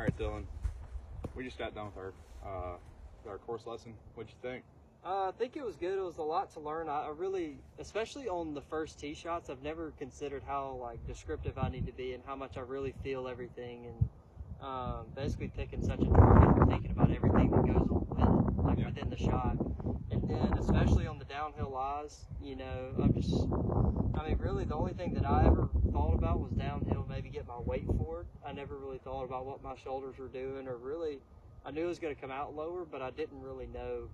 right, Dylan. We just got done with our course lesson. What'd you think? I think it was good. It was a lot to learn. I really, especially on the first tee shots, I've never considered how descriptive I need to be and how much I really feel everything, and basically taking such a target and thinking about everything that goes on within the shot. And then especially on the downhill lies, really the only thing that I ever thought about was downhill, maybe get my weight forward. I never really thought about what my shoulders were doing, or really, I knew it was going to come out lower, but I didn't really know,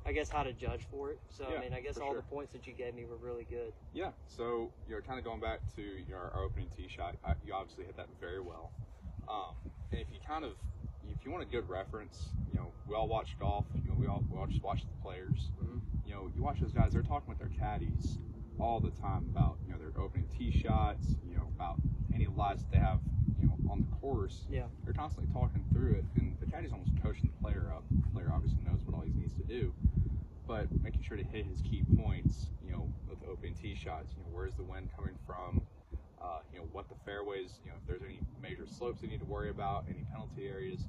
I guess, how to judge for it. So, Yeah, I guess all the points that you gave me were really good. Yeah, so, kind of going back to our opening tee shot, you obviously hit that very well. And if you want a good reference, we all watch golf, we all just watch the players. Mm-hmm. You watch those guys, they're talking with their caddies all the time about, their opening tee shots, about any lies that they have, on the course. Yeah. They're constantly talking through it, and the caddy's almost coaching the player up. The player obviously knows what all he needs to do, but making sure to hit his key points, with the opening tee shots, where's the wind coming from, what the fairways, if there's any major slopes they need to worry about, any penalty areas.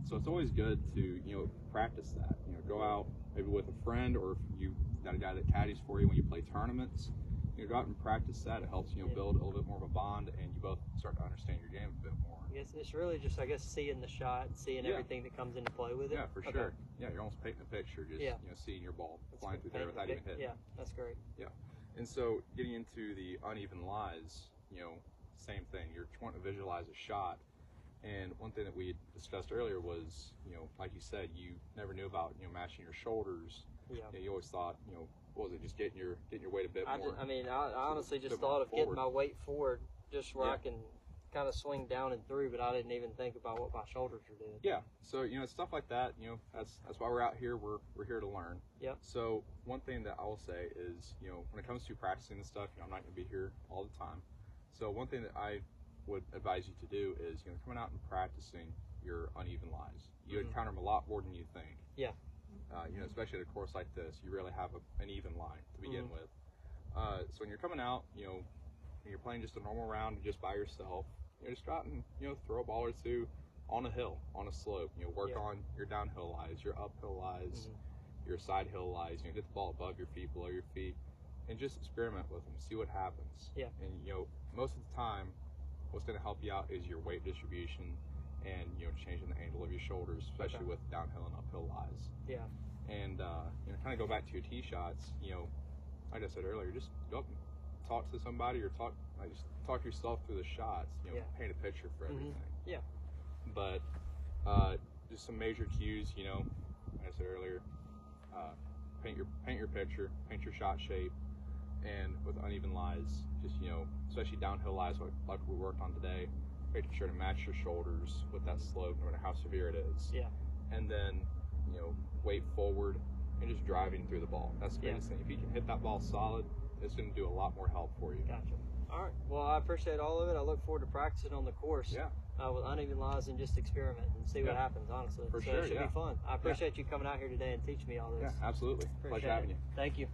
So it's always good to, practice that, go out maybe with a friend, or if you got a guy that caddies for you when you play tournaments, go out and practice that. It helps, build a little bit more of a bond, and you both start to understand your game a bit more. Yes, it's really just, seeing the shot, seeing everything that comes into play with it. Yeah, for sure. Yeah, you're almost painting a picture, just, seeing your ball flying through there without even hitting. Yeah, that's great. Yeah. And so getting into the uneven lies, same thing. You're trying to visualize a shot. And one thing that we discussed earlier was, like you said, you never knew about, matching your shoulders. Yeah. You always thought, what was it, just getting your weight a bit more? I honestly just thought of getting my weight forward, just where I can kind of swing down and through, but I didn't even think about what my shoulders are doing. Yeah. So, stuff like that, that's why we're out here. We're here to learn. Yep. So one thing that I will say is, when it comes to practicing this stuff, I'm not going to be here all the time. So one thing that I would advise you to do is, coming out and practicing your uneven lies. You encounter them a lot more than you think. Yeah. Especially at a course like this, you really have an even line to begin with. So when you're coming out, when you're playing just a normal round just by yourself, just go out and, throw a ball or two on a hill, on a slope. Work on your downhill lies, your uphill lies, your side hill lies. Get the ball above your feet, below your feet, and just experiment with them. See what happens. Yeah. And, most of the time, what's going to help you out is your weight distribution and, changing the angle of your shoulders, especially with downhill and uphill lies. Yeah. And, kind of go back to your tee shots, like I said earlier, just go up and talk to somebody, or just talk yourself through the shots, paint a picture for everything. Yeah. But, just some major cues, like I said earlier, paint your picture, paint your shot shape, and with uneven lies, just, especially downhill lies like we worked on today, making sure to match your shoulders with that slope, no matter how severe it is. Yeah. And then, weight forward and just driving through the ball. That's the greatest thing. If you can hit that ball solid, it's going to do a lot more help for you. Gotcha. All right. Well, I appreciate all of it. I look forward to practicing on the course. Yeah. With uneven lies, and just experiment and see what happens, honestly. For sure, it should be fun. I appreciate you coming out here today and teaching me all this. Yeah, absolutely. Pleasure having you. Thank you.